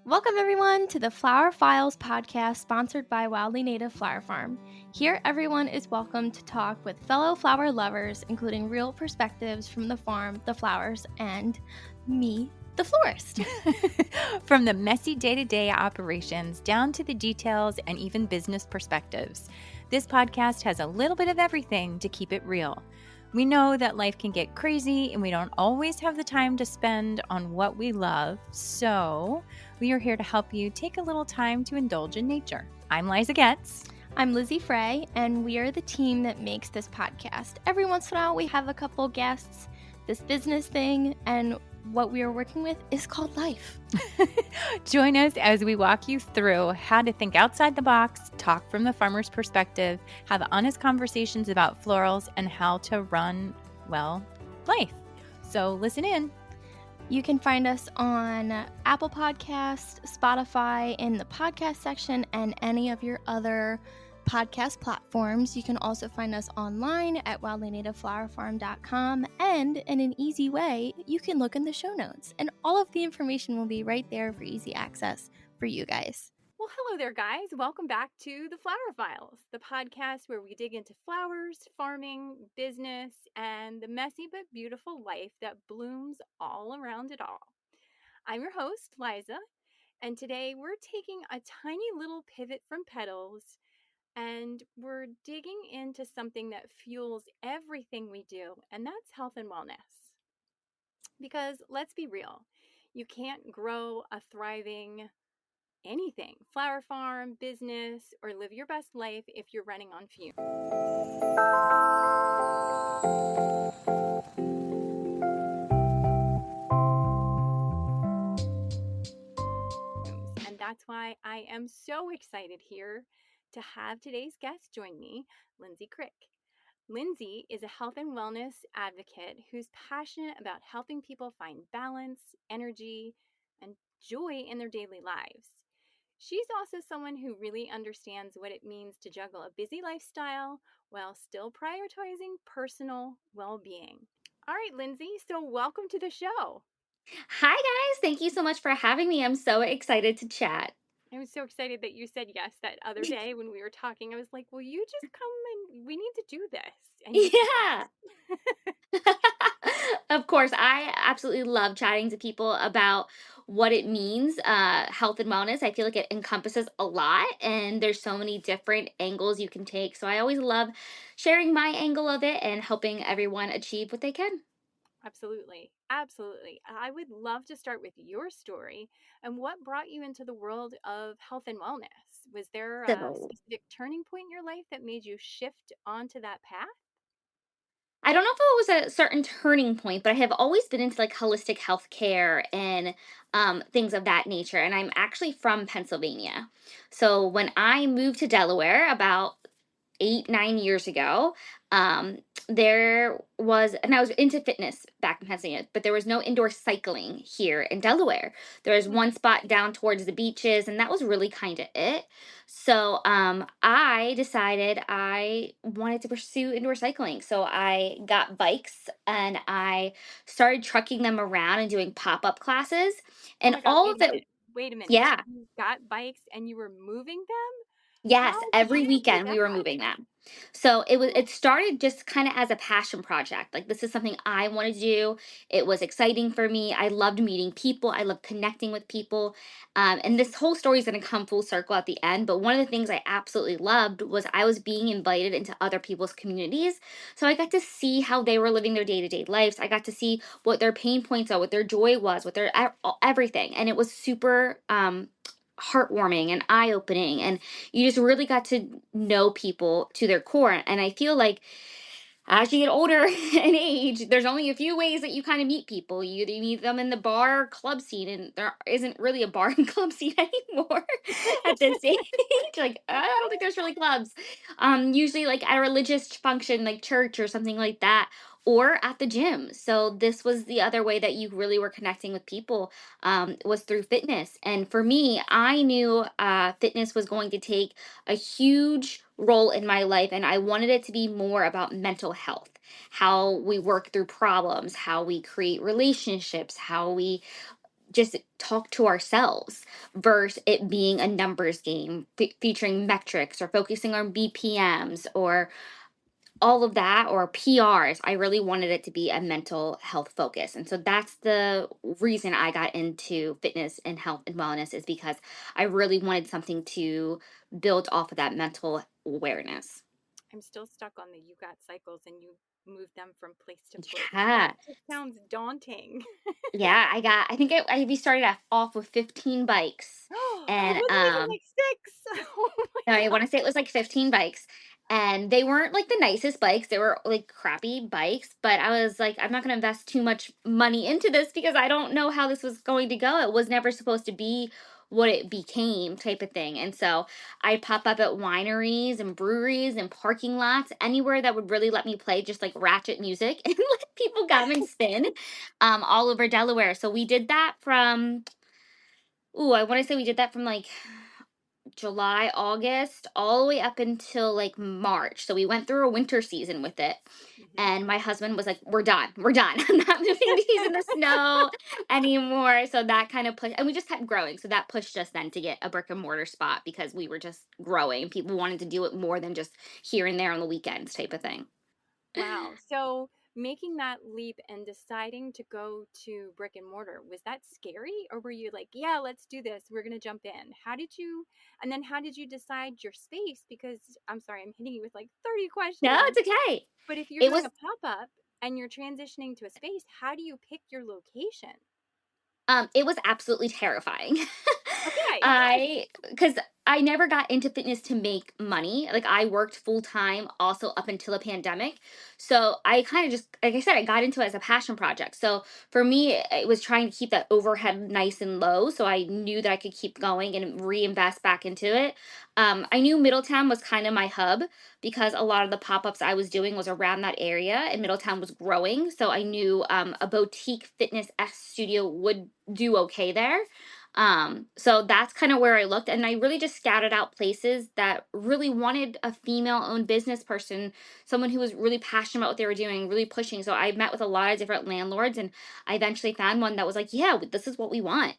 Welcome, everyone, to the Flower Files podcast sponsored by Wildly Native Flower Farm. Here, everyone is welcome to talk with fellow flower lovers, including real perspectives from the farm, the flowers, and me, the florist. From the messy day-to-day operations down to the details and even business perspectives, this podcast has a little bit of everything to keep it real. We know that life can get crazy and we don't always have the time to spend on what we love, so we are here to help you take a little time to indulge in nature. I'm Liza Getz. I'm Lindsay Krick, and we are the team that makes this podcast. Every once in a while, we have a couple guests, this business thing, and what we are working with is called life. Join us as we walk you through how to think outside the box, talk from the farmer's perspective, have honest conversations about florals, and how to run, well, life. So listen in. You can find us on Apple Podcasts, Spotify, in the podcast section, and any of your other podcast platforms. You can also find us online at wildlynativeflowerfarm.com, and in an easy way, you can look in the show notes, and all of the information will be right there for easy access for you guys. Well, hello there, guys. Welcome back to the Flower Files, the podcast where we dig into flowers, farming, business, and the messy but beautiful life that blooms all around it all. I'm your host, Liza, and today we're taking a tiny little pivot from petals and we're digging into something that fuels everything we do, and that's health and wellness. Because let's be real, you can't grow a thriving anything, flower farm, business, or live your best life if you're running on fumes. And that's why I am so excited here to have today's guest join me, Lindsay Krick. Lindsay is a health and wellness advocate who's passionate about helping people find balance, energy, and joy in their daily lives. She's also someone who really understands what it means to juggle a busy lifestyle while still prioritizing personal well being. All right, Lindsay, so welcome to the show. Hi, guys. Thank you so much for having me. I'm so excited to chat. I was so excited that you said yes that other day when we were talking. I was like, will you just come and we need to do this? And you Yeah. said Of course, I absolutely love chatting to people about what it means, health and wellness. I feel like it encompasses a lot, and there's so many different angles you can take. So I always love sharing my angle of it and helping everyone achieve what they can. Absolutely. Absolutely. I would love to start with your story and what brought you into the world of health and wellness. Was there a So specific turning point in your life that made you shift onto that path? I don't know if it was a certain turning point, but I have always been into like holistic healthcare and things of that nature. And I'm actually from Pennsylvania. So when I moved to Delaware about 8, 9 years ago, um, and I was into fitness back in Pennsylvania, but there was no indoor cycling here in Delaware. There was one spot down towards the beaches, and that was really kind of it. So I decided I wanted to pursue indoor cycling. So I got bikes and I started trucking them around and doing pop up classes. Oh And my God, all wait of a it, minute. Wait a minute. So yeah, you got bikes and you were moving them? yes, How did every you do weekend we were that? moving them. So Oh, it started just kind of as a passion project. Like this is something I wanted to do. It was exciting for me. I loved meeting people. I loved connecting with people. And this whole story is going to come full circle at the end. But one of the things I absolutely loved was I was being invited into other people's communities. So I got to see how they were living their day-to-day lives. I got to see what their pain points are, what their joy was, what their everything. And it was super heartwarming and eye-opening, and you just really got to know people to their core. And I feel like as you get older in age, there's only a few ways that you kind of meet people. You either meet them in the bar or club scene, and there isn't really a bar and club scene anymore at this age. Like I don't think there's really clubs. Usually like at a religious function, like church or something like that, or at the gym. So this was the other way that you really were connecting with people, was through fitness. And for me, I knew fitness was going to take a huge role in my life, and I wanted it to be more about mental health, how we work through problems, how we create relationships, how we just talk to ourselves versus it being a numbers game featuring metrics or focusing on BPMs or all of that or PRs. I really wanted it to be a mental health focus. And so that's the reason I got into fitness and health and wellness, is because I really wanted something to build off of that mental awareness. I'm still stuck on the you got cycles and you move them from place to place. That Yeah. just sounds daunting. Yeah, I think we started off with 15 bikes, It and wasn't even like 6. Oh no, I my want to say it was like 15 bikes. And they weren't like the nicest bikes. They were like crappy bikes. But I was like, I'm not going to invest too much money into this because I don't know how this was going to go. It was never supposed to be what it became, type of thing. And so I'd pop up at wineries and breweries and parking lots, anywhere that would really let me play just like ratchet music and let people come and spin, all over Delaware. So we did that from, I want to say we did that from like July, August, all the way up until like March. So we went through a winter season with it. Mhm. And my husband was like, "We're done. We're done. I'm not moving these in the snow anymore." So that kind of pushed, and we just kept growing. So that pushed us then to get a brick and mortar spot because we were just growing. People wanted to do it more than just here and there on the weekends type of thing. Wow. So making that leap and deciding to go to brick and mortar, was that scary? Or were you like, yeah, let's do this. We're going to jump in. And then how did you decide your space? Because I'm sorry, I'm hitting you with like 30 No, questions. it's okay. But if you're It doing was a pop up and you're transitioning to a space, how do you pick your location? It was absolutely terrifying. Okay. I Because I never got into fitness to make money. Like I worked full time also up until the pandemic. So I kind of just, like I said, I got into it as a passion project. So for me, it was trying to keep that overhead nice and low. So I knew that I could keep going and reinvest back into it. I knew Middletown was kind of my hub because a lot of the pop-ups I was doing was around that area and Middletown was growing. So I knew a boutique fitness studio would do okay there. So that's kind of where I looked, and I really just scouted out places that really wanted a female owned business person, someone who was really passionate about what they were doing, really pushing. So I met with a lot of different landlords, and I eventually found one that was like, yeah, this is what we want.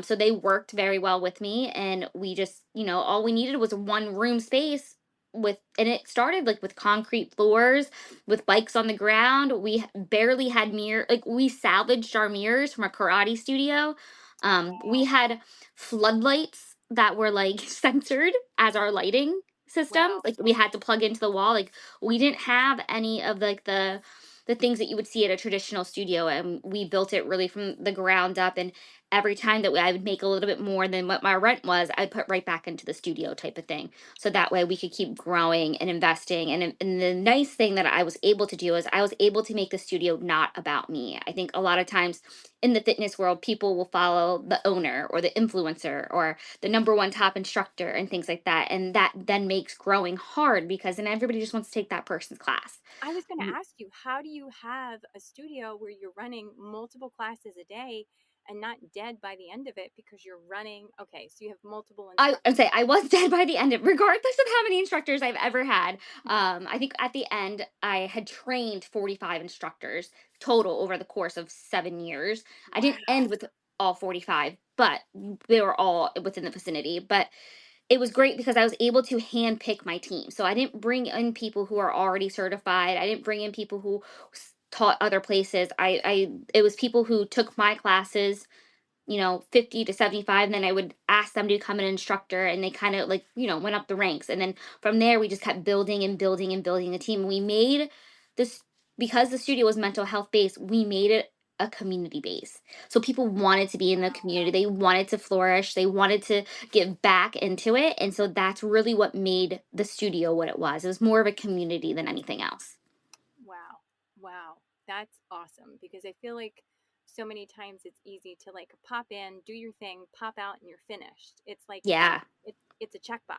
So they worked very well with me, and we just, all we needed was a one room space and it started like with concrete floors, with bikes on the ground. We barely had like we salvaged our mirrors from a karate studio. We had floodlights that were like censored as our lighting system. Wow. Like we had to plug into the wall. Like we didn't have any of like the things that you would see at a traditional studio, and we built it really from the ground up. And every time that I would make a little bit more than what my rent was, I'd put right back into the studio type of thing. So that way we could keep growing and investing. And the nice thing that I was able to do is I was able to make the studio not about me. I think a lot of times in the fitness world, people will follow the owner or the influencer or the number one top instructor and things like that. And that then makes growing hard because then everybody just wants to take that person's class. I was going to ask you, how do you have a studio where you're running multiple classes a day and not dead by the end of it because you're running? Okay, so you have multiple I'd instructors. say I was dead by the end of, regardless of how many instructors I've ever had. I think at the end I had trained 45 instructors total over the course of 7 years. I Wow. didn't end with all 45, but they were all within the vicinity. But it was great because I was able to hand pick my team. So I didn't bring in people who are already certified. I didn't bring in people who taught other places. It was people who took my classes, 50 to 75, and then I would ask them to become an instructor, and they kind of like, went up the ranks. And then from there we just kept building and building and building a team. We made this, because the studio was mental health based, we made it a community base. So people wanted to be in the community. They wanted to flourish. They wanted to give back into it. And so that's really what made the studio what it was. It was more of a community than anything else. Wow. Wow. That's awesome because I feel like so many times it's easy to like pop in, do your thing, pop out and you're finished. It's like Yeah. it's a checkbox.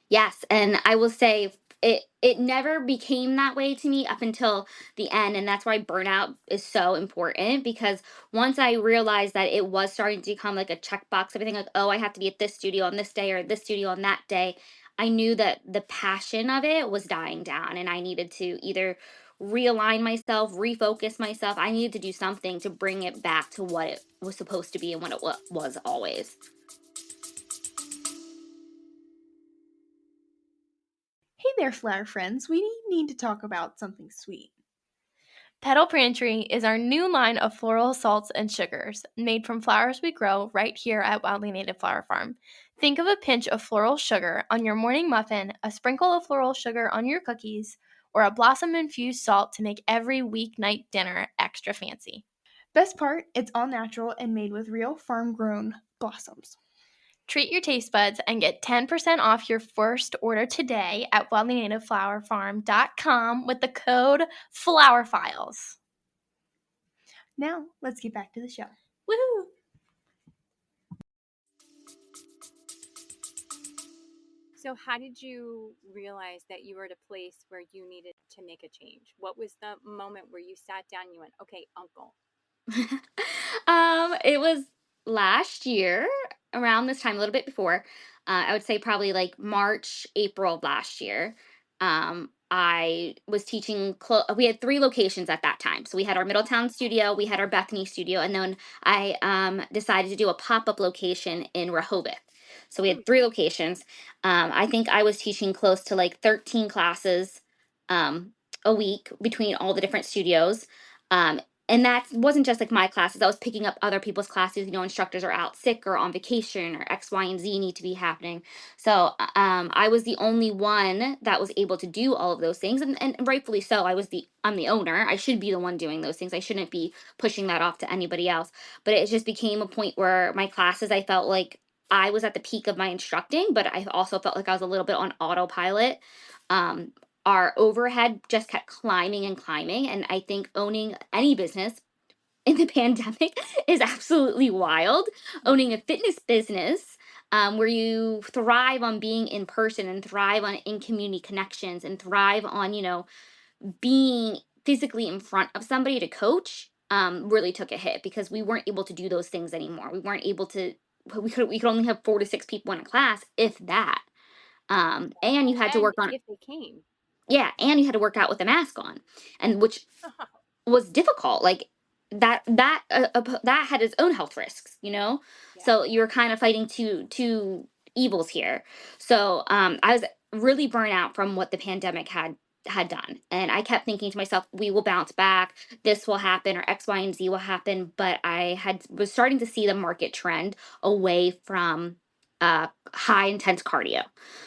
Yes, and I will say it never became that way to me up until the end, and that's why burnout is so important, because once I realized that it was starting to become like a checkbox, everything like, oh, I have to be at this studio on this day or this studio on that day, I knew that the passion of it was dying down and I needed to either realign myself, refocus myself. I needed to do something to bring it back to what it was supposed to be and what it was always. Hey there, flower friends. We need to talk about something sweet. Petal Pantry is our new line of floral salts and sugars made from flowers we grow right here at Wildly Native Flower Farm. Think of a pinch of floral sugar on your morning muffin, a sprinkle of floral sugar on your cookies, or a blossom-infused salt to make every weeknight dinner extra fancy. Best part, it's all natural and made with real farm-grown blossoms. Treat your taste buds and get 10% off your first order today at wildlynativeflowerfarm.com with the code FLOWERFILES. Now, let's get back to the show. Woohoo! So how did you realize that you were at a place where you needed to make a change? What was the moment where you sat down and you went, okay, uncle? It was last year around this time, a little bit before. I would say probably like March, April of last year. I was teaching. We had 3 locations at that time. So we had our Middletown studio, we had our Bethany studio, and then I decided to do a pop-up location in Rehoboth. So we had 3 locations. I think I was teaching close to like 13 classes a week between all the different studios. Um, and that wasn't just like my classes. I was picking up other people's classes. Instructors are out sick or on vacation or X, Y, and Z need to be happening. So I was the only one that was able to do all of those things, and rightfully so. I'm the owner. I should be the one doing those things. I shouldn't be pushing that off to anybody else. But it just became a point where my classes, I felt like I was at the peak of my instructing, but I also felt like I was a little bit on autopilot. Um, our overhead just kept climbing and climbing. And I think owning any business in the pandemic is absolutely wild. Owning a fitness business where you thrive on being in person and thrive on in community connections and thrive on, being physically in front of somebody to coach really took a hit because we weren't able to do those things anymore. We weren't able to, we could only have 4 to 6 people in a class, if that. And you had to And work on if they came. yeah, and you had to work out with a mask on, and which was difficult. Like that had its own health risks. Yeah. So you were kind of fighting two evils here. So I was really burnt out from what the pandemic had done, and I kept thinking to myself, we will bounce back, this will happen, or X, Y, and Z will happen. But was starting to see the market trend away from high intense cardio.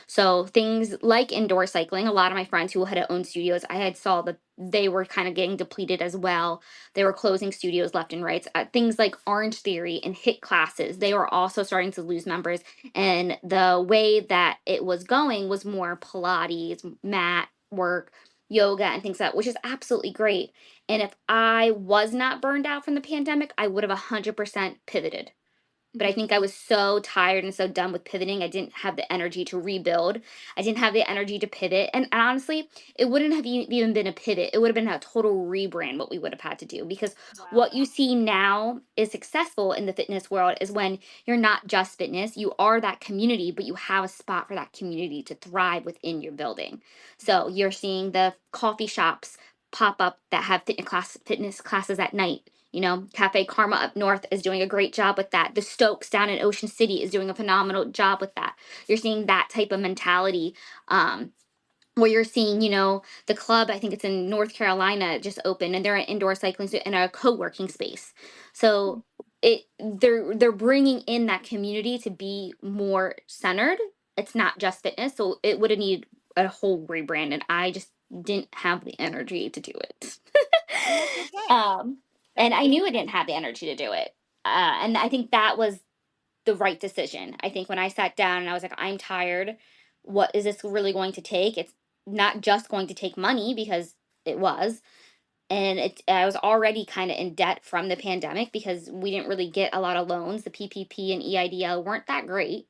So things like indoor cycling, a lot of my friends who had owned studios, I had saw that they were kind of getting depleted as well. They were closing studios left and right. Things like Orange Theory and HIIT classes, they were also starting to lose members. And the way that it was going was more Pilates, mat work, yoga, and things like that, which is absolutely great. And if I was not burned out from the pandemic, I would have 100% pivoted. But I think I was so tired and so done with pivoting. I didn't have the energy to rebuild. I didn't have the energy to pivot. And honestly, it wouldn't have even been a pivot. It would have been a total rebrand what we would have had to do. Because what you see now is successful in the fitness world is when you're not just fitness, you are that community, but you have a spot for that community to thrive within your building. So you're seeing the coffee shops pop up that have fitness classes at night. Cafe Karma up north is doing a great job with that. The Stokes down in Ocean City is doing a phenomenal job with that. You're seeing that type of mentality where you're seeing, the club, I think it's in North Carolina, just opened, and they're an indoor cycling in a co-working space. So they're bringing in that community to be more centered. It's not just fitness, so it would have needed a whole rebrand, and I just didn't have the energy to do it. And that's okay. And I knew I didn't have the energy to do it. And I think that was the right decision. I think when I sat down and I was like, I'm tired. What is this really going to take? It's not just going to take money, because it was. And I was already kind of in debt from the pandemic because we didn't really get a lot of loans. The PPP and EIDL weren't that great.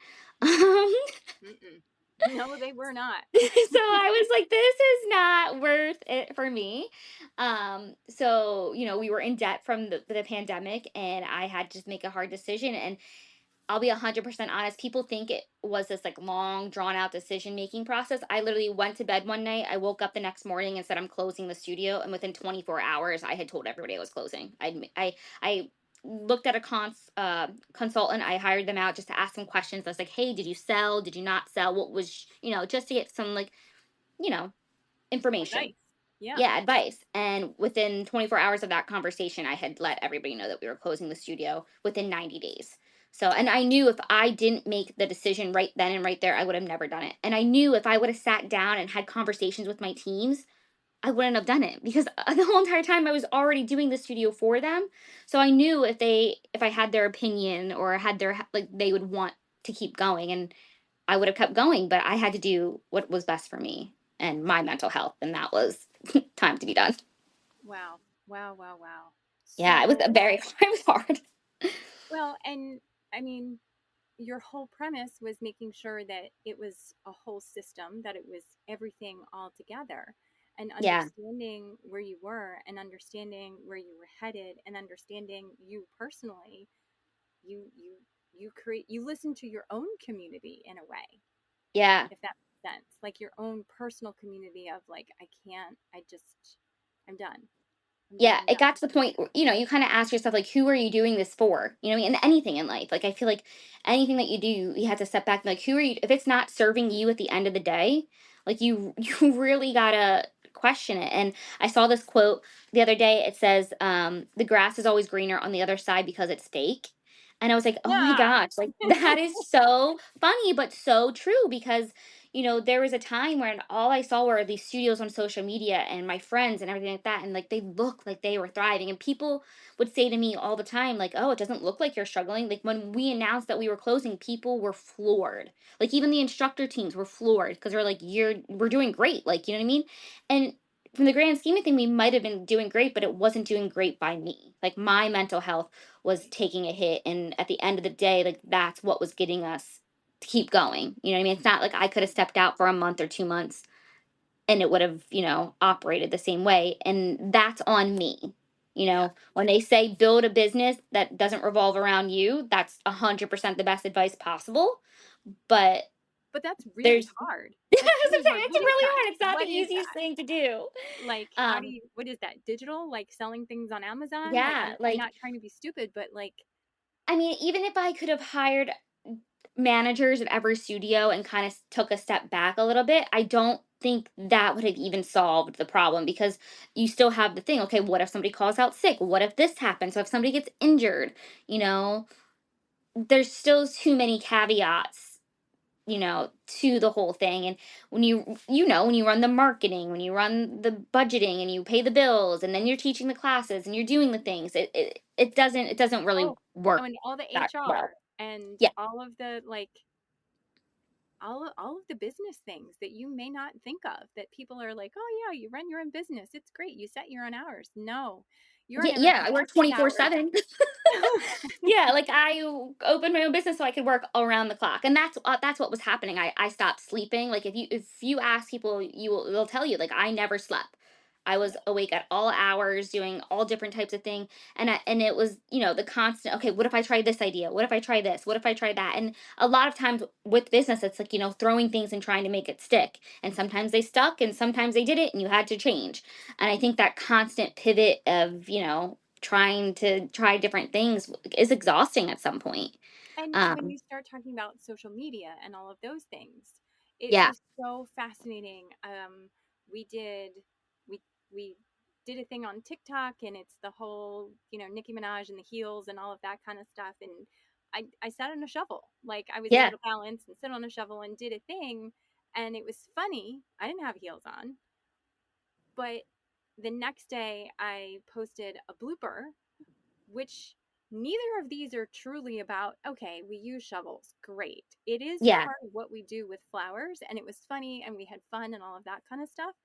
No, they were not. So I was like, this is not worth it for me. So we were in debt from the pandemic, and I had to just make a hard decision. And I'll be 100% honest. People think it was this like long, drawn out decision making process. I literally went to bed one night. I woke up the next morning and said, I'm closing the studio. And within 24 hours, I had told everybody I was closing. I looked at a consultant. I hired them out just to ask them questions. I was like, hey, did you sell? Did you not sell? What was, just to get some like, you know, information. Advice. Yeah. Yeah, advice. And within 24 hours of that conversation, I had let everybody know that we were closing the studio within 90 days. So, and I knew if I didn't make the decision right then and right there, I would have never done it. And I knew if I would have sat down and had conversations with my teams, I wouldn't have done it because the whole entire time I was already doing the studio for them. So I knew if I had their opinion or had their, like, they would want to keep going, and I would have kept going, but I had to do what was best for me and my mental health. And that was time to be done. Wow. Wow. Wow. Wow. Yeah, it was So, it was hard. well, and I mean, your whole premise was making sure that it was a whole system, that it was everything all together, and Yeah. understanding where you were and understanding where you were headed and understanding you personally. You listen to your own community in a way, Yeah. if that makes sense, like your own personal community of like, I'm done. I'm done. Yeah, I'm it done. got to the point where, you kind of ask yourself, like, who are you doing this for? You know what I mean? And anything in life. Like, I feel like anything that you do, you have to step back and, like, who are you? If it's not serving you at the end of the day, like, you really gotta question it. And I saw this quote the other day. It says, the grass is always greener on the other side because it's fake. And I was like, oh my Yeah. gosh, like, that is so funny, but so true because there was a time when all I saw were these studios on social media and my friends and everything like that. And like they looked like they were thriving. And people would say to me all the time, like, oh, it doesn't look like you're struggling. Like when we announced that we were closing, people were floored. Like even the instructor teams were floored because they're like, we're doing great. Like, you know what I mean? And from the grand scheme of thing, we might have been doing great, but it wasn't doing great by me. Like my mental health was taking a hit. And at the end of the day, like that's what was getting us to keep going. You know what I mean? It's not like I could have stepped out for a month or 2 months and it would have, operated the same way. And that's on me. Yeah. When they say build a business that doesn't revolve around you, that's 100% the best advice possible. But But that's really there's, hard. it's That's really hard. What is really that? hard. It's not the What is easiest that? thing to do. Like, how do Um, you, what is that? Digital? Like selling things on Amazon? Like, yeah, I'm like, not trying to be stupid, but like, I mean, even if I could have hired managers at every studio and kind of took a step back a little bit, I don't think that would have even solved the problem because you still have the thing, okay, what if somebody calls out sick? What if this happens? So if somebody gets injured, you know, there's still too many caveats, to the whole thing. And when you run the marketing, when you run the budgeting and you pay the bills and then you're teaching the classes and you're doing the things, it doesn't really oh, work oh, and all the that well. HR and Yeah. all of the like, all of the business things that you may not think of, that people are like, oh yeah, you run your own business, it's great, you set your own hours. No, you're Yeah, never yeah, going I to work set these hours. 24/7. Yeah, like I opened my own business so I could work around the clock. And that's what was happening. I stopped sleeping. Like if you ask people, they'll tell you like I never slept. I Yeah. was awake at all hours doing all different types of thing. And it was, the constant, okay, what if I try this idea? What if I try this? What if I try that? And a lot of times with business it's like, throwing things and trying to make it stick. And sometimes they stuck and sometimes they did it and you had to change. And I think that constant pivot of, trying to try different things is exhausting at some point. And when Um, you start talking about social media and all of those things, it yeah, was so fascinating. We did we we did a thing on TikTok, and it's the whole, Nicki Minaj and the heels and all of that kind of stuff. And I sat on a shovel, like I was able yeah, to balance and sit on a shovel and did a thing, and it was funny. I didn't have heels on, but the next day I posted a blooper, which neither of these are truly about, okay, we use shovels. Great. It is yeah, part of what we do with flowers. And it was funny and we had fun and all of that kind of stuff.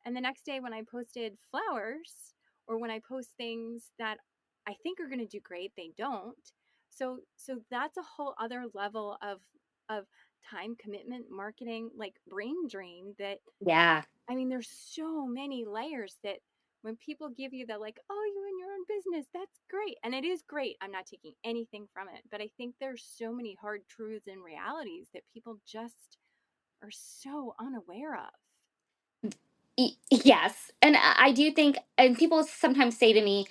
And the next day when I posted flowers, or when I post things that I think are going to do great, they don't. So that's a whole other level of time commitment, marketing, like brain drain that, yeah, I mean, there's so many layers that when people give you the like, oh, you in your own business, that's great. And it is great. I'm not taking anything from it. But I think there's so many hard truths and realities that people just are so unaware of. Yes. And I do think, and people sometimes say to me,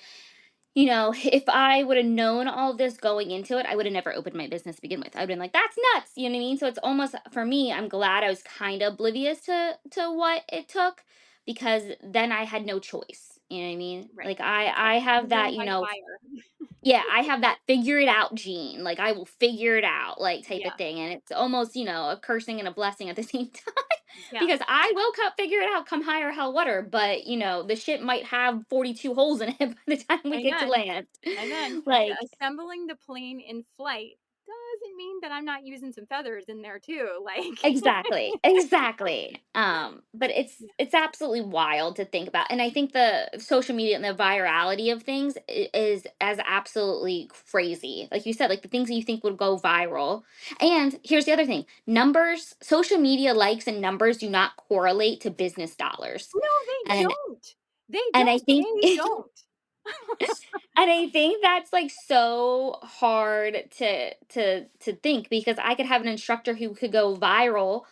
you know, if I would have known all of this going into it, I would have never opened my business to begin with. I've been like, that's nuts. You know what I mean? So it's almost, for me, I'm glad I was kind of oblivious to what it took, because then I had no choice. You know what I mean? Right. Like That's right. I You have learn that, you by know, fire. yeah, I have that figure it out gene. Like I will figure it out, like type of Yeah. thing. And it's almost, you know, a cursing and a blessing at the same time. Yeah. Because I will figure it out come high or hell water, but you know, the ship might have 42 holes in it by the time we get to Amen. land. Amen. Like Assembling the plane in flight doesn't mean that I'm not using some feathers in there too. Like, exactly, exactly. But yeah. it's absolutely wild to think about, and I think the social media and the virality of things is as absolutely crazy. Like you said, like the things that you think would go viral. And here's the other thing: numbers, social media likes, and numbers do not correlate to business dollars. No, they And don't. They and I don't. think They don't. and I think that's like so hard to think, because I could have an instructor who could go viral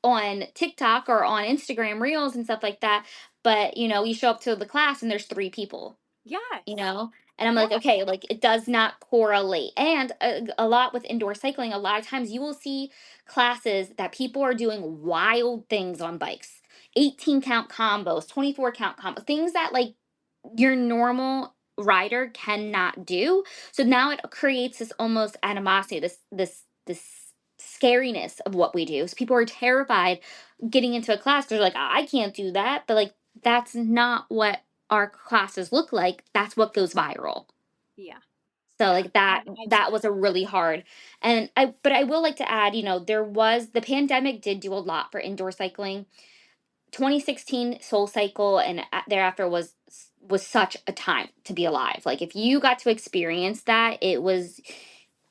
on TikTok or on Instagram Reels and stuff like that. But, you know, you show up to the class and there's three people, you Yes. know? And I'm like, Yes. okay, like it does not correlate. And a lot with indoor cycling, a lot of times you will see classes that people are doing wild things on bikes, 18 count combos, 24 count combos, things that like your normal rider cannot do. So now it creates this almost animosity, this scariness of what we do. So people are terrified getting into a class. They're like, I can't do that. But like that's not what our classes look like. That's what goes viral. Yeah. So Yeah. like that was a really hard. And I will like to add, you know, there was the pandemic did do a lot for indoor cycling. 2016 Soul Cycle and thereafter was such a time to be alive. Like if you got to experience that, it was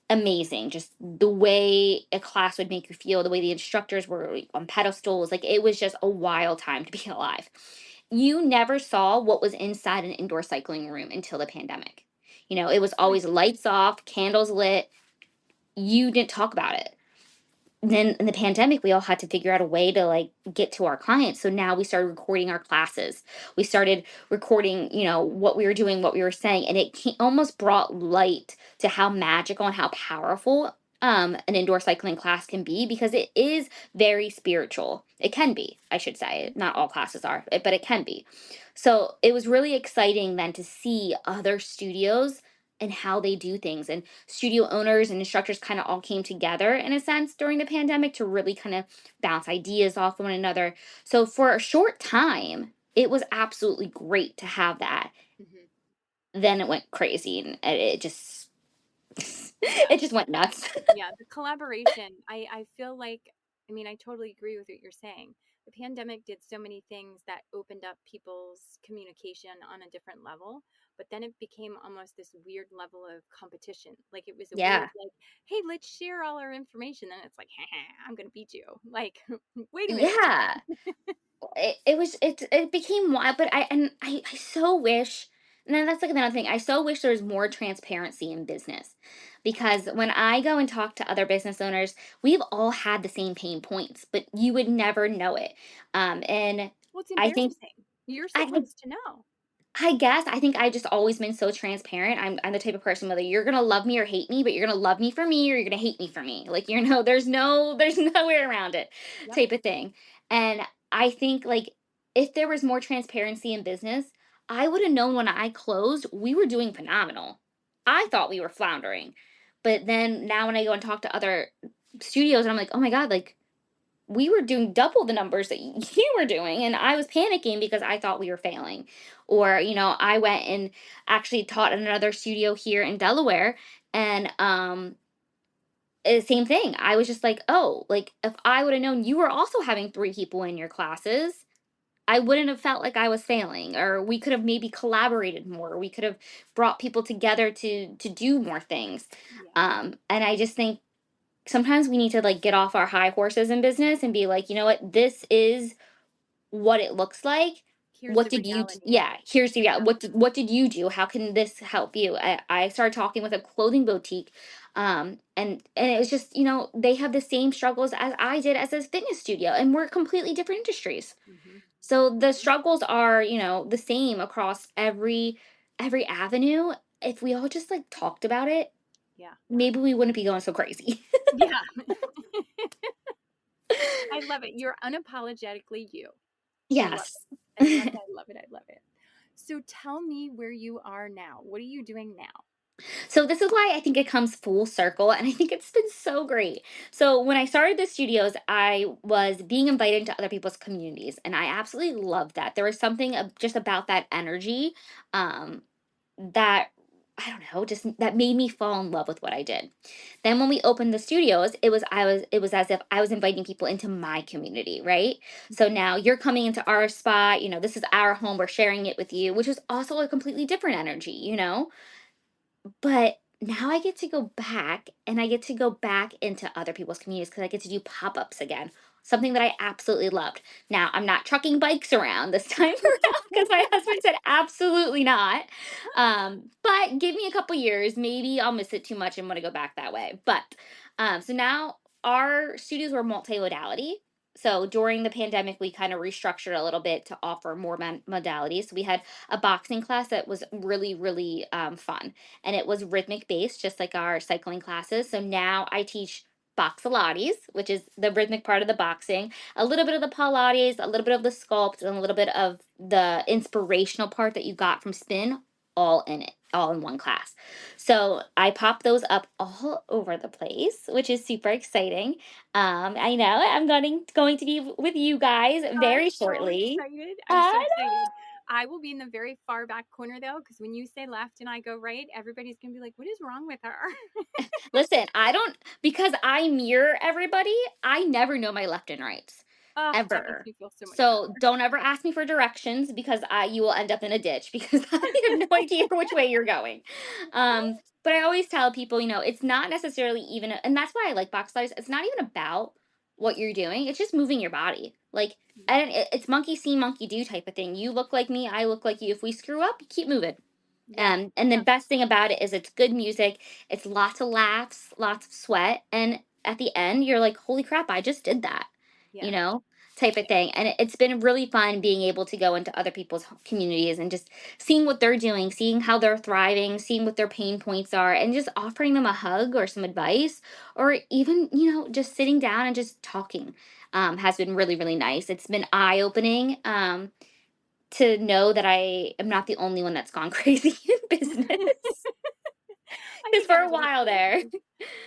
amazing. Just the way a class would make you feel, the way the instructors were like, on pedestals, like it was just a wild time to be alive. You never saw what was inside an indoor cycling room until the pandemic. You know, it was Right. always lights off, candles lit. You didn't talk about it. Then in the pandemic, we all had to figure out a way to like get to our clients. So now we started recording our classes. We started recording, you know, what we were doing, what we were saying, and almost brought light to how magical and how powerful an indoor cycling class can be, because it is very spiritual. It can be, I should say. Not all classes are, but it can be. So it was really exciting then to see other studios and how they do things, and studio owners and instructors kind of all came together in a sense during the pandemic to really kind of bounce ideas off one another. So for a short time, it was absolutely great to have that. Hmm. Then it went crazy, and it just Yeah. it just went nuts. Yeah. The collaboration, I feel like, I mean, I totally agree with what you're saying. The pandemic did so many things that opened up people's communication on a different level, but then it became almost this weird level of competition. Like it was a weird, Yeah. like, hey, let's share all our information. Then it's like, I'm going to beat you. Like, wait a minute. Yeah. It became wild, but I so wish, and then that's like another thing, I so wish there was more transparency in business, because when I go and talk to other business owners, we've all had the same pain points, but you would never know it. And Well, it's I think embarrassing. You're I supposed to know. I guess I think I've just always been so transparent. I'm the type of person, whether you're gonna love me or hate me, but you're gonna love me for me or you're gonna hate me for me. Like you know, there's no way around it, Yep. type of thing. And I think like if there was more transparency in business, I would have known when I closed, we were doing phenomenal. I thought we were floundering. But then now when I go and talk to other studios, I'm like, oh my God, like we were doing double the numbers that you were doing, and I was panicking because I thought we were failing. Or you know, I went and actually taught at another studio here in Delaware, and same thing. I was just like, oh, like if I would have known you were also having three people in your classes, I wouldn't have felt like I was failing, or we could have maybe collaborated more. We could have brought people together to do more things. Yeah. And I just think sometimes we need to like get off our high horses in business and be like, you know what, this is what it looks like. Here's what the did you reality. yeah, here's the, yeah, Yeah. what did you do? How can this help you? I started talking with a clothing boutique, and it was just, they have the same struggles as I did as a fitness studio, and we're completely different industries. Hmm. So the Hmm. struggles are, the same across every avenue. If we all just like talked about it, Yeah. maybe we wouldn't be going so crazy. Yeah. I love it. You're unapologetically you. I love Yes. it. I love it. I love it. I love it. So tell me where you are now. What are you doing now? So this is why I think it comes full circle, and I think it's been so great. So when I started the studios, I was being invited into other people's communities, and I absolutely loved that. There was something just about that energy, um, that I don't know, just that made me fall in love with what I did. Then when we opened the studios, it was as if I was inviting people into my community, right? So Mhm. now you're coming into our spot, this is our home, we're sharing it with you, which is also a completely different energy. But now I get to go back, and I get to go back into other people's communities because I get to do pop-ups again. Something that I absolutely loved. Now, I'm not trucking bikes around this time around because my husband said absolutely not. But give me a couple years, maybe I'll miss it too much and want to go back that way. But so now our studios were multimodality. So during the pandemic, we kind of restructured a little bit to offer more modalities. So we had a boxing class that was really, really fun, and it was rhythmic based, just like our cycling classes. So now I teach boxalates, which is the rhythmic part of the boxing, a little bit of the Pilates, a little bit of the sculpt, and a little bit of the inspirational part that you got from spin, all in it, all in one class. So I pop those up all over the place, which is super exciting. I know I'm going to be with you guys I'm very so shortly. excited. I'm so I excited. I will be in the very far back corner though, because when you say left and I go right, everybody's gonna be like, "What is wrong with her?" Listen, I don't, because I mirror everybody, I never know my left and rights. Oh, that makes Ever. me feel so much So better. don't ever ask me for directions because you will end up in a ditch because I have no idea which way you're going. But I always tell people, it's not necessarily even, and that's why I like box lives. It's not even about what you're doing. It's just moving your body. Like, and it's monkey see, monkey do type of thing. You look like me, I look like you. If we screw up, you keep moving. Yeah, And the yeah, best thing about it is it's good music. It's lots of laughs, lots of sweat, and at the end, you're like, "Holy crap! I just did that," you yeah, know, type of thing. And it's been really fun being able to go into other people's communities and just seeing what they're doing, seeing how they're thriving, seeing what their pain points are, and just offering them a hug or some advice, or even just sitting down and just talking. Has been really, really nice. It's been eye opening. To know that I am not the only one that's gone crazy in business. I Because think for a everybody's while crazy. there,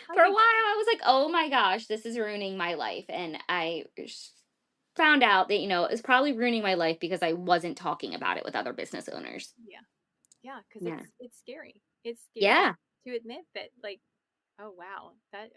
I for a while think I was like, oh my gosh, this is ruining my life. And found out that, it's probably ruining my life because I wasn't talking about it with other business owners. yeah, yeah, because Yeah. it's scary. It's scary Yeah. to admit that, like, oh wow, that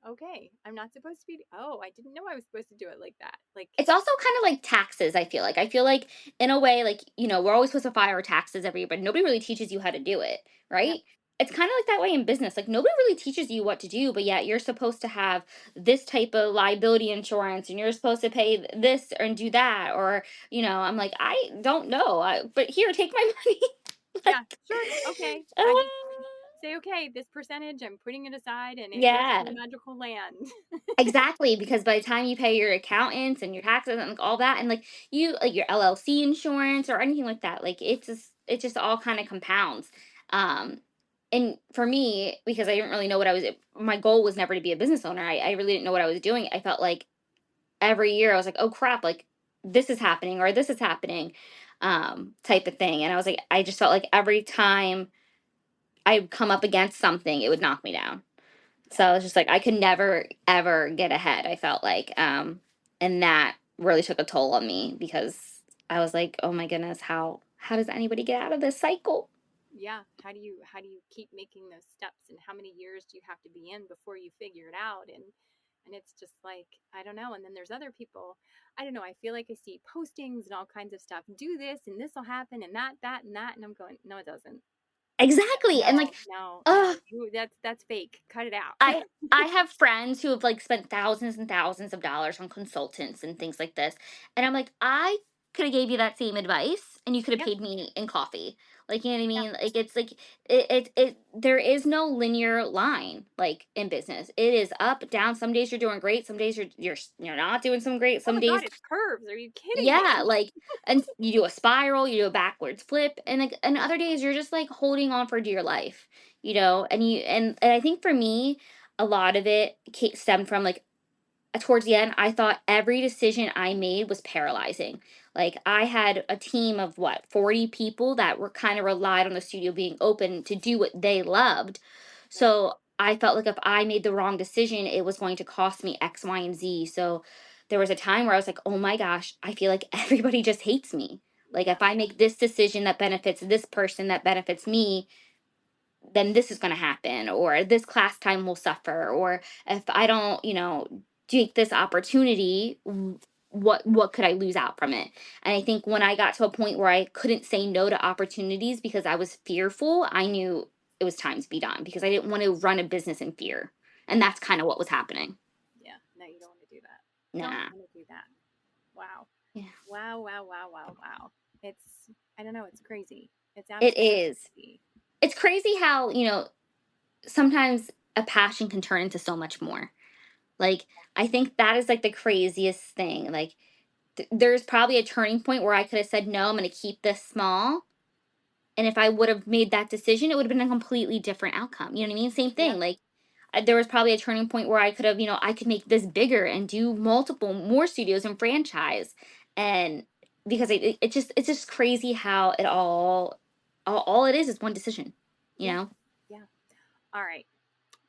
okay, I'm not supposed to be. Oh, I didn't know I was supposed to do it like that. Like, It's also kind of like taxes, I feel like. I feel like, in a way, like, we're always supposed to file our taxes every year, but nobody really teaches you how to do it, yeah, right? It's kind of like that way in business. Like, nobody really teaches you what to do, but yet you're supposed to have this type of liability insurance, and you're supposed to pay this and do that. Or, I'm like, I don't know. But here, take my money. yeah, Like, sure, okay. uh, I just say, okay, this percentage, I'm putting it aside, and it goes to yeah. a magical land. Exactly, because by the time you pay your accountants and your taxes and like all that, and like you like your LLC insurance or anything like that, like it just all kind of compounds. Um, and for me, because I didn't really know what I was, my goal was never to be a business owner. I really didn't know what I was doing. I felt like every year I was like, oh crap, like this is happening or this is happening, type of thing. And I was like, I just felt like every time I would come up against something, it would knock me down. So Yeah, I was just like, I could never ever get ahead, I felt like. And that really took a toll on me because I was like, oh my goodness, how does anybody get out of this cycle? yeah. How do you keep making those steps, and how many years do you have to be in before you figure it out? And it's just like, I don't know. And then there's other people. I don't know. I feel like I see postings and all kinds of stuff. Do this, and this will happen, and that, and that. And I'm going, no, it doesn't. Exactly. And like, No, no, no. uh That's fake. Cut it out. I I have friends who have like spent thousands and thousands of dollars on consultants and things like this. And I'm like, I could have gave you that same advice and you could have Yep. paid me in coffee. Like, you know what I Yeah. mean? Like, it's like there is no linear line like in business. It is up, down. Some days you're doing great, some days you're not doing some great. Oh Some my days, God, it's curves. Are you kidding yeah, me? like, and you do a spiral, you do a backwards flip, and like, and other days you're just like holding on for dear life, you know. And and I think for me, a lot of it stemmed from like towards the end, I thought every decision I made was paralyzing. Like I had a team of what, 40 people that were kind of relied on the studio being open to do what they loved. Yeah. So I felt like if I made the wrong decision, it was going to cost me X, Y, and Z. So there was a time where I was like, oh my gosh, I feel like everybody just hates me. Like Yeah. if I make this decision that benefits this person, that benefits me, then this is going to happen, or this class time will suffer, or if I don't, take this opportunity, what could I lose out from it? And I think when I got to a point where I couldn't say no to opportunities because I was fearful, I knew it was time to be done because I didn't want to run a business in fear. And that's kind of what was happening. Yeah. No, you don't want to do that. Don't Nah. want to do that. Wow. Yeah. Wow, wow, wow, wow, wow. It's, I don't know, it's crazy. It's It absolutely is. crazy. It's crazy how, sometimes a passion can turn into so much more. Like, I think that is like the craziest thing. Like, there's probably a turning point where I could have said, no, I'm going to keep this small. And if I would have made that decision, it would have been a completely different outcome. You know what I mean? Same Yeah. thing. Like, there was probably a turning point where I could have, I could make this bigger and do multiple more studios and franchise. And because it's just crazy how it all it is one decision, you Yeah. know? Yeah. All right.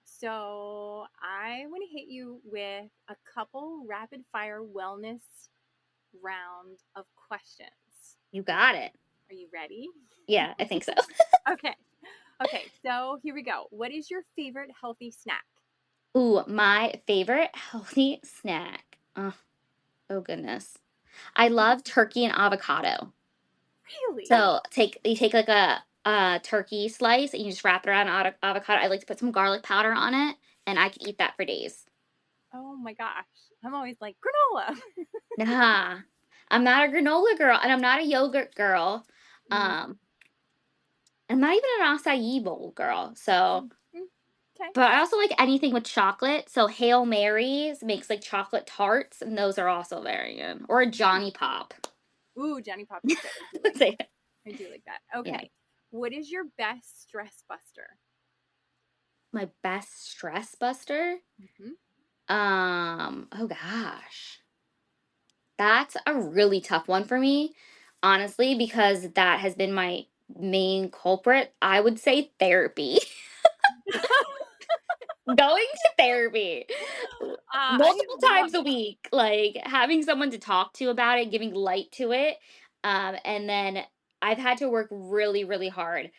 So I want to hit you with a couple rapid fire wellness round of questions. You got it. Are you ready? Yeah, I think so. Okay. Okay. So here we go. What is your favorite healthy snack? Ooh, my favorite healthy snack. Oh goodness. I love turkey and avocado. Really? So you take like a turkey slice and you just wrap it around avocado. I like to put some garlic powder on it, and I could eat that for days. Oh my gosh. I'm always like granola. Nah, I'm not a granola girl, and I'm not a yogurt girl. Mm, Um, I'm not even an acai bowl girl. So, mm, mm. Okay. but I also like anything with chocolate. So Hail Marys makes like chocolate tarts, and those are also very good. Or a Johnny Pop. Ooh, Johnny Pop is good. I do like that. Say it. I do like that. Yeah. Okay. What is your best stress buster? My best stress buster. Hmm. Oh gosh. That's a really tough one for me, honestly, because that has been my main culprit. I would say therapy. Going to therapy I multiple love times a week, like having someone to talk to about it, giving light to it. And then I've had to work really, really hard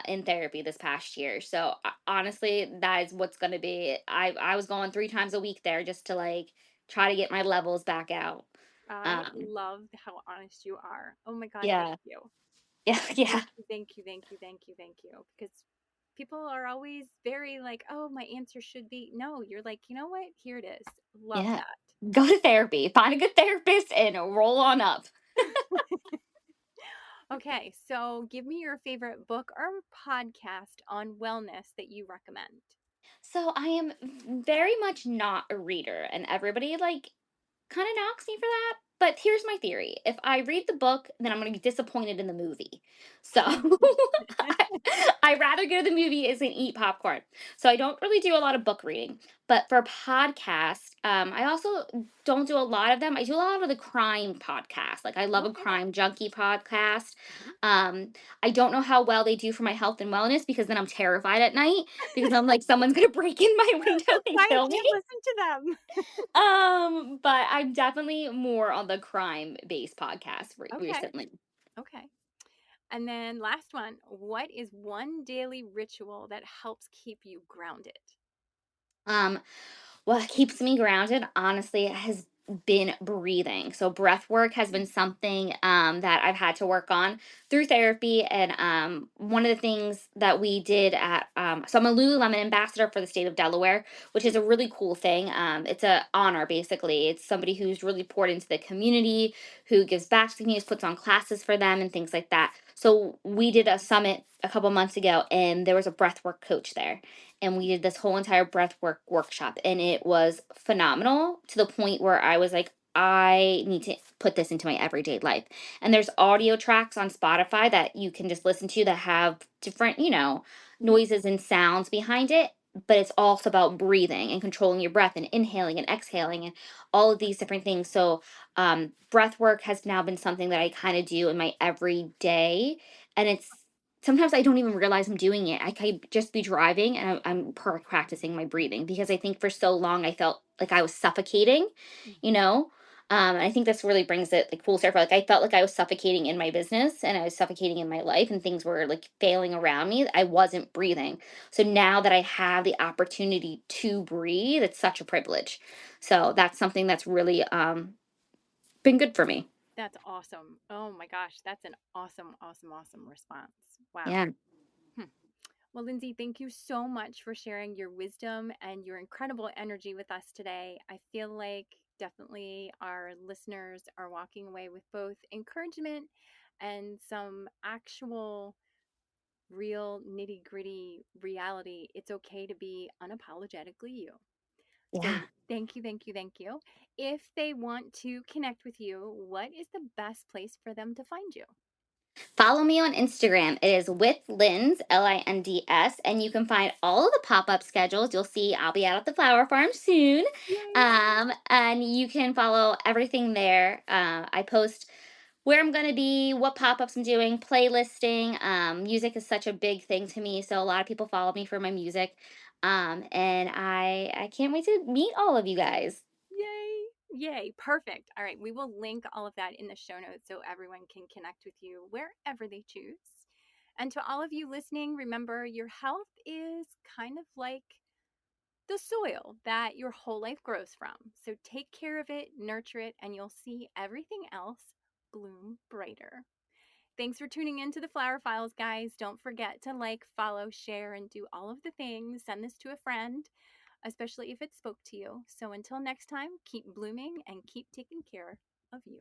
in therapy this past year. So honestly, that is what's going to be. I was going 3 times a week there just to like try to get my levels back out. I Um, love how honest you are. Oh my God, thank yeah, you. yeah, yeah, Thank you, thank you, thank you, thank you, thank you. Because people are always very like, oh, my answer should be no. You're like, you know what? Here it is. Love yeah. that. Go to therapy, find a good therapist, and roll on up. Okay, so give me your favorite book or podcast on wellness that you recommend. So I am very much not a reader, and everybody like kind of knocks me for that. But here's my theory: if I read the book, then I'm going to be disappointed in the movie. So I rather go to the movie is and eat popcorn. So I don't really do a lot of book reading. But for podcasts, I also don't do a lot of them. I do a lot of the crime podcasts. Like I love a Okay. crime junkie podcast. Mhm. Um, I don't know how well they do for my health and wellness because then I'm terrified at night because I'm like someone's gonna break in my window That's and why I kill me. can't listen to them. But I'm definitely more on the crime based podcast Okay. recently. Okay. And then last one, what is one daily ritual that helps keep you grounded? Um, what keeps me grounded, honestly, has been breathing. So breath work has been something that I've had to work on through therapy. And one of the things that we did at, so I'm a Lululemon ambassador for the state of Delaware, which is a really cool thing. It's a honor, basically. It's somebody who's really poured into the community, who gives back to the community, puts on classes for them and things like that. So we did a summit a couple months ago, and there was a breathwork coach there, and we did this whole entire breathwork workshop, and it was phenomenal to the point where I was like, I need to put this into my everyday life. And there's audio tracks on Spotify that you can just listen to that have different, Mhm. noises and sounds behind it, but it's also about breathing and controlling your breath and inhaling and exhaling and all of these different things. So breath work has now been something that I kind of do in my everyday, and it's sometimes I don't even realize I'm doing it. I could just be driving and practicing my breathing, because I think for so long I felt like I was suffocating, you Mhm. know? And I think this really brings it like full circle. Like I felt like I was suffocating in my business and I was suffocating in my life, and things were like failing around me. I wasn't breathing. So now that I have the opportunity to breathe, it's such a privilege. So that's something that's really been good for me. That's awesome. Oh my gosh, that's an awesome, awesome, awesome response. Wow. Yeah. Hmm. Well, Lindsay, thank you so much for sharing your wisdom and your incredible energy with us today. I feel like definitely our listeners are walking away with both encouragement and some actual, real, nitty gritty reality. It's okay to be unapologetically you. Yeah. So, thank you, thank you, thank you. If they want to connect with you, what is the best place for them to find you? Follow me on Instagram. It is with Linds, Linds, and you can find all of the pop-up schedules. You'll see I'll be out at the flower farm soon. Yay! And you can follow everything there. I post where I'm gonna be, what pop-ups I'm doing, playlisting. Music is such a big thing to me, so a lot of people follow me for my music. And I can't wait to meet all of you guys. Yay! Yay! Perfect. All right. We will link all of that in the show notes so everyone can connect with you wherever they choose. And to all of you listening, remember your health is kind of like the soil that your whole life grows from. So take care of it, nurture it, and you'll see everything else bloom brighter. Thanks for tuning in to the Flower Files, guys. Don't forget to like, follow, share, and do all of the things. Send this to a friend, especially if it spoke to you. So until next time, keep blooming and keep taking care of you.